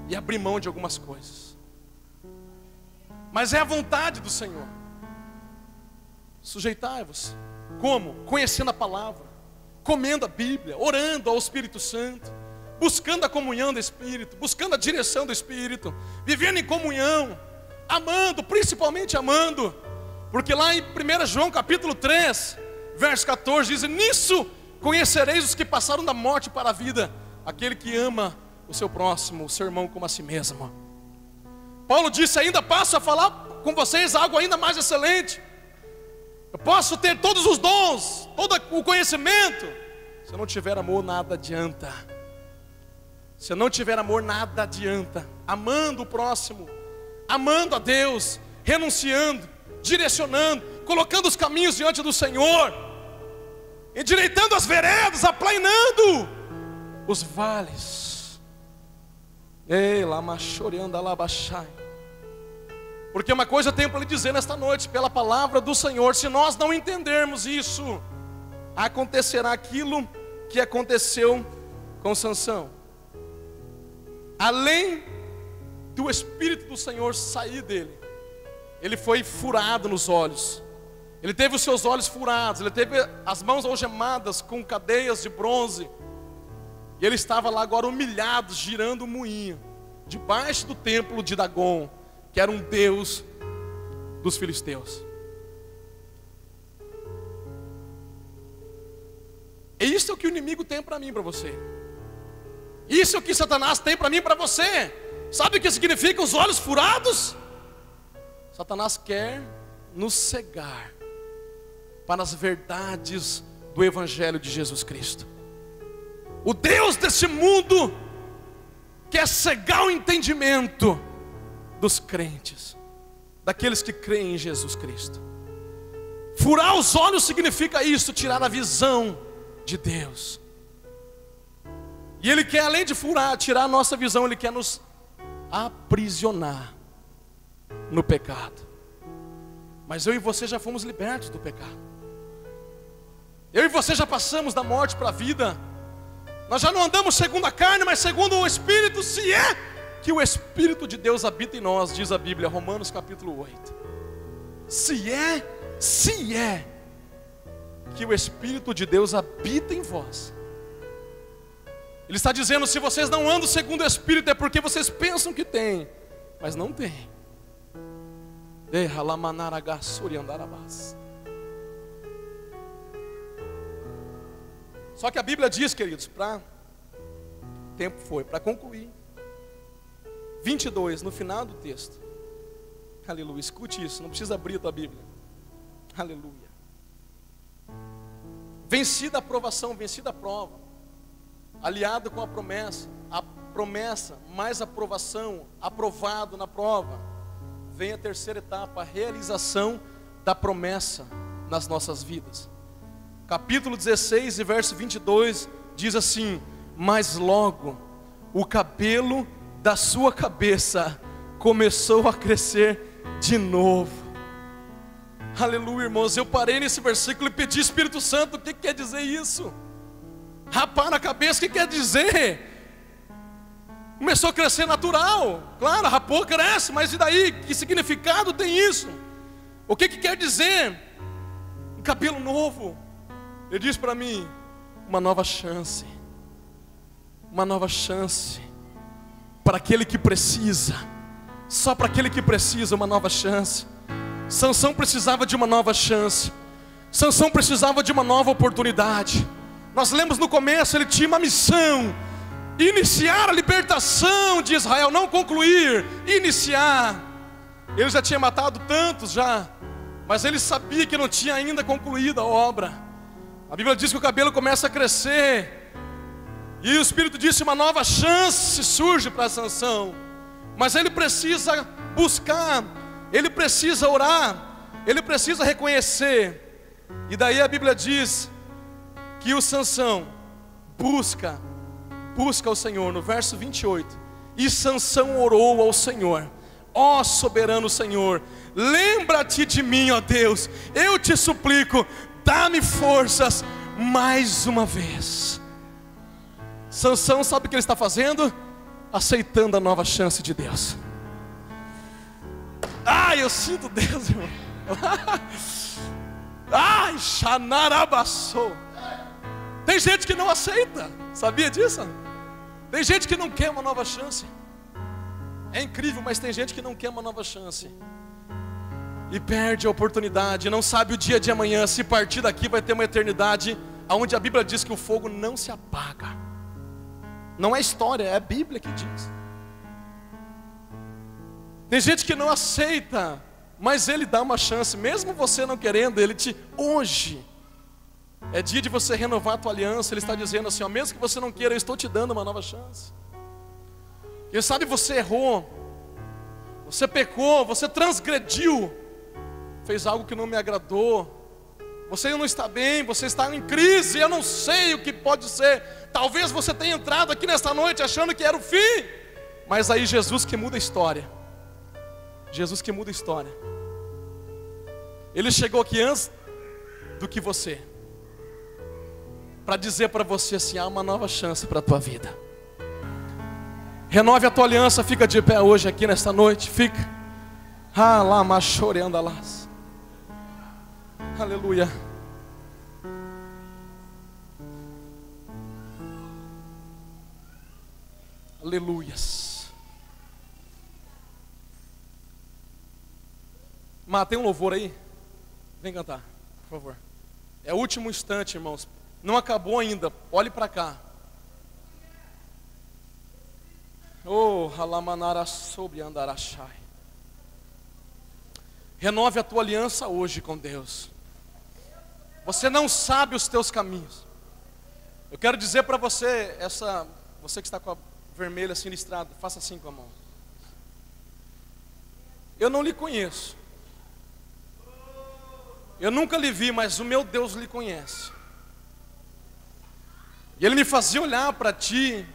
e abrir mão de algumas coisas. Mas é a vontade do Senhor. Sujeitai-vos. Como? Conhecendo a palavra, comendo a Bíblia, orando ao Espírito Santo, buscando a comunhão do Espírito, buscando a direção do Espírito, vivendo em comunhão, amando, principalmente amando. Porque lá em 1 João capítulo 3, verso 14 diz: nisso conhecereis os que passaram da morte para a vida, aquele que ama o seu próximo, o seu irmão como a si mesmo. Paulo disse: ainda passo a falar com vocês algo ainda mais excelente. Eu posso ter todos os dons, todo o conhecimento, se eu não tiver amor, nada adianta. Se eu não tiver amor, nada adianta. Amando o próximo, amando a Deus, renunciando, direcionando, colocando os caminhos diante do Senhor, endireitando as veredas, aplainando os vales. Ei, lama choreando, alabachai. Porque uma coisa eu tenho para lhe dizer nesta noite, pela palavra do Senhor: se nós não entendermos isso, acontecerá aquilo que aconteceu com Sansão. Além do Espírito do Senhor sair dele, ele foi furado nos olhos. Ele teve os seus olhos furados, ele teve as mãos algemadas com cadeias de bronze. E ele estava lá agora humilhado, girando um moinho, debaixo do templo de Dagon, que era um deus dos filisteus. E isso é o que o inimigo tem para mim e para você. Isso é o que Satanás tem para mim e para você. Sabe o que significa os olhos furados? Satanás quer nos cegar para as verdades do Evangelho de Jesus Cristo. O Deus desse mundo quer cegar o entendimento dos crentes, daqueles que creem em Jesus Cristo. Furar os olhos significa isso, tirar a visão de Deus. E Ele quer, além de furar, tirar a nossa visão, Ele quer nos aprisionar no pecado. Mas eu e você já fomos libertos do pecado. Eu e você já passamos da morte para a vida. Nós já não andamos segundo a carne, mas segundo o Espírito, se é que o Espírito de Deus habita em nós, diz a Bíblia, Romanos capítulo 8. Se é que o Espírito de Deus habita em vós. Ele está dizendo: se vocês não andam segundo o Espírito, é porque vocês pensam que tem, mas não tem. Só que a Bíblia diz, queridos, tempo foi, para concluir, 22, no final do texto. Aleluia, escute isso, não precisa abrir a tua Bíblia. Aleluia. Vencida a provação, vencida a prova, aliado com a promessa mais a provação, aprovado na prova, vem a terceira etapa, a realização da promessa nas nossas vidas. Capítulo 16 e verso 22 diz assim: mas logo o cabelo da sua cabeça começou a crescer de novo. Aleluia, irmãos. Eu parei nesse versículo e pedi: Espírito Santo, o que quer dizer isso? Rapar na cabeça, o que quer dizer? Começou a crescer natural. Claro, rapou, cresce, mas e daí? Que significado tem isso? O que quer dizer? Um cabelo novo. Ele diz para mim: uma nova chance, uma nova chance para aquele que precisa. Só para aquele que precisa uma nova chance. Sansão precisava de uma nova chance. Sansão precisava de uma nova oportunidade. Nós lemos no começo, ele tinha uma missão: iniciar a libertação de Israel, não concluir, iniciar. Ele já tinha matado tantos já, mas ele sabia que não tinha ainda concluído a obra. A Bíblia diz que o cabelo começa a crescer, e o Espírito disse: uma nova chance surge para Sansão. Mas ele precisa buscar, ele precisa orar, ele precisa reconhecer. E daí a Bíblia diz que o Sansão busca o Senhor. No verso 28, e Sansão orou ao Senhor: ó soberano Senhor, lembra-te de mim, ó Deus, eu te suplico, dá-me forças mais uma vez. Sansão sabe o que ele está fazendo? Aceitando a nova chance de Deus. Eu sinto Deus, irmão. Xanarabassou. Tem gente que não aceita, sabia disso? Tem gente que não quer uma nova chance. É incrível, mas tem gente que não quer uma nova chance e perde a oportunidade, não sabe o dia de amanhã. Se partir daqui vai ter uma eternidade onde a Bíblia diz que o fogo não se apaga. Não é história, é a Bíblia que diz. Tem gente que não aceita, mas ele dá uma chance, mesmo você não querendo. Hoje é dia de você renovar a tua aliança. Ele está dizendo assim: mesmo que você não queira, eu estou te dando uma nova chance. Quem sabe você errou, você pecou, você transgrediu, fez algo que não me agradou. Você não está bem, você está em crise, eu não sei o que pode ser. Talvez você tenha entrado aqui nesta noite achando que era o fim, mas aí Jesus que muda a história. Jesus que muda a história. Ele chegou aqui antes do que você, para dizer para você assim: há uma nova chance para a tua vida. Renove a tua aliança, fica de pé hoje aqui nesta noite, fica. Aleluia. Aleluias. Tem um louvor aí? Vem cantar, por favor. É o último instante, irmãos. Não acabou ainda, olhe para cá. Halamanara sobre andarachai. Renove a tua aliança hoje com Deus. Você não sabe os teus caminhos. Eu quero dizer para você, você que está com a vermelha assim listrada, faça assim com a mão. Eu não lhe conheço. Eu nunca lhe vi, mas o meu Deus lhe conhece. E Ele me fazia olhar para ti,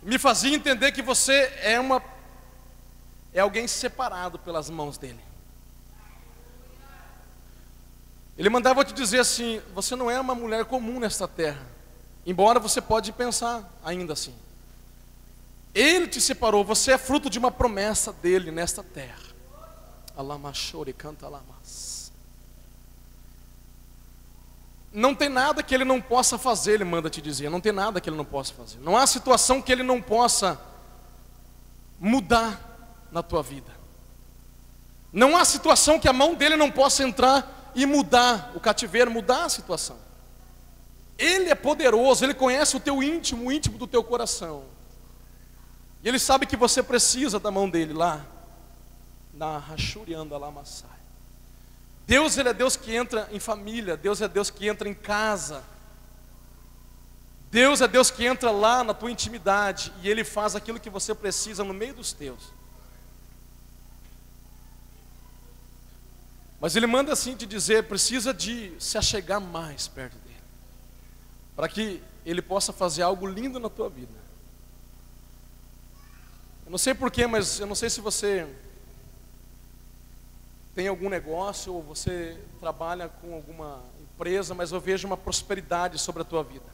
me fazia entender que você é alguém separado pelas mãos dEle. Ele mandava eu te dizer assim: você não é uma mulher comum nesta terra, embora você pode pensar ainda assim. Ele te separou, você é fruto de uma promessa dEle nesta terra. Alamachore canta alamas. Não tem nada que Ele não possa fazer, Ele manda te dizer. Não tem nada que Ele não possa fazer. Não há situação que Ele não possa mudar na tua vida. Não há situação que a mão dEle não possa entrar e mudar o cativeiro, mudar a situação. Ele é poderoso, Ele conhece o teu íntimo, o íntimo do teu coração. E Ele sabe que você precisa da mão dEle lá na Rachurianda Lamassai. Deus, Ele é Deus que entra em família. Deus é Deus que entra em casa. Deus é Deus que entra lá na tua intimidade, e Ele faz aquilo que você precisa no meio dos teus. Mas Ele manda assim te dizer: precisa de se achegar mais perto dEle, para que Ele possa fazer algo lindo na tua vida. Eu não sei porquê, mas eu não sei se você tem algum negócio ou você trabalha com alguma empresa, mas eu vejo uma prosperidade sobre a tua vida.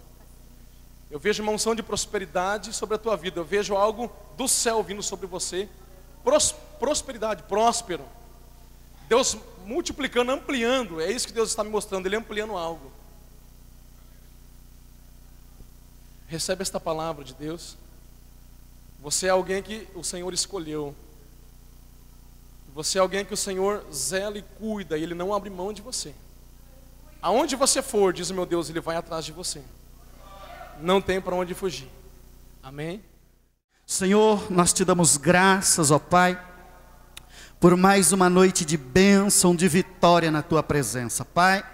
Eu vejo uma unção de prosperidade sobre a tua vida. Eu vejo algo do céu vindo sobre você. Prosperidade, próspero. Deus multiplicando, ampliando. É isso que Deus está me mostrando, Ele ampliando algo. Recebe esta palavra de Deus. Você é alguém que o Senhor escolheu. Você é alguém que o Senhor zela e cuida, e Ele não abre mão de você. Aonde você for, diz o meu Deus, Ele vai atrás de você. Não tem para onde fugir. Amém? Senhor, nós te damos graças, ó Pai, por mais uma noite de bênção, de vitória na tua presença. Pai,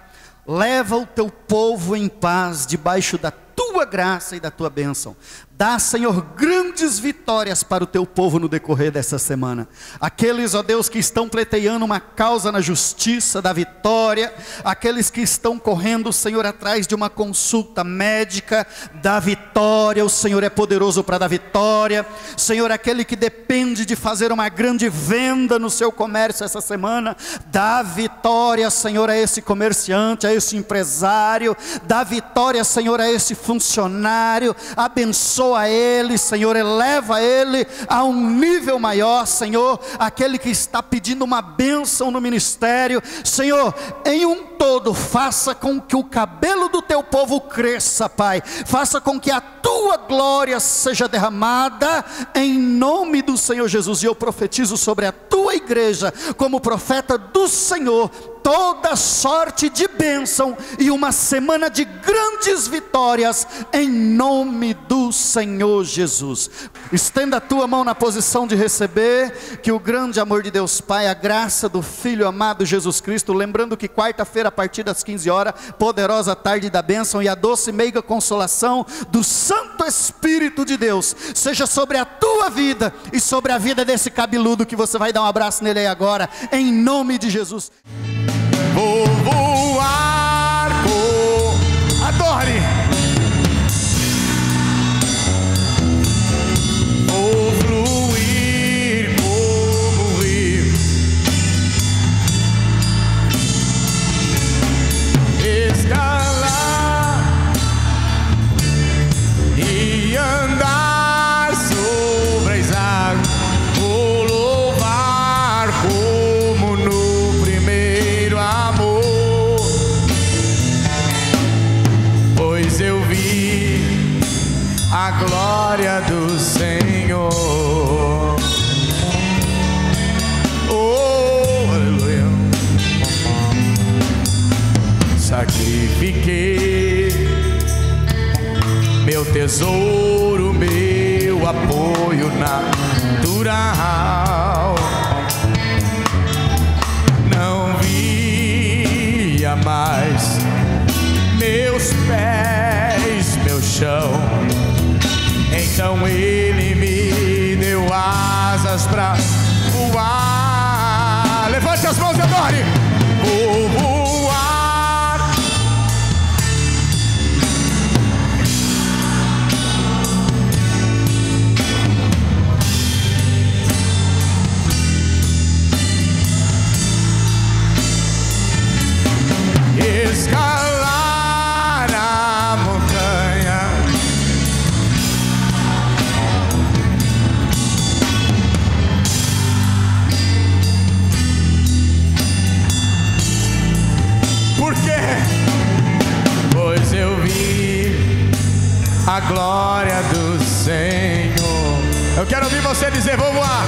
leva o teu povo em paz, debaixo da tua graça e da tua bênção. Dá, Senhor, grandes vitórias para o teu povo no decorrer dessa semana. Aqueles, ó Deus, que estão pleiteando uma causa na justiça da vitória, aqueles que estão correndo, Senhor, atrás de uma consulta médica da vitória, o Senhor é poderoso para dar vitória. Senhor, aquele que depende de fazer uma grande venda no seu comércio essa semana, dá vitória, Senhor, a esse comerciante, a esse empresário, dá vitória, Senhor, a esse funcionário, abençoa a ele, Senhor, eleva ele a um nível maior, Senhor, aquele que está pedindo uma bênção no ministério, Senhor, em um todo, faça com que o cabelo do teu povo cresça, Pai, faça com que a tua glória seja derramada, em nome do Senhor Jesus, e eu profetizo sobre a tua igreja, como profeta do Senhor, toda sorte de bênção e uma semana de grandes vitórias, em nome do Senhor Jesus. Estenda a tua mão na posição de receber, que o grande amor de Deus Pai, a graça do Filho amado Jesus Cristo, lembrando que quarta-feira a partir das 15 horas, poderosa tarde da bênção e a doce meiga consolação do Santo Espírito de Deus, seja sobre a tua vida e sobre a vida desse cabeludo, que você vai dar um abraço nele aí agora, em nome de Jesus. Vou voar, adore. Vou fluir como rio, escalar e andar sobre as águas. Vou louvar como no primeiro amor, pois eu vi a glória do Senhor. Oh, aleluia. Sacrifiquei meu tesouro, meu apoio natural. Não via mais meus pés, meu chão. Então Ele me deu asas para voar. Levante as mãos e adore. Vou voar. Escalar a montanha. Por quê? Pois eu vi a glória do Senhor. Eu quero ouvir você dizer: vou voar.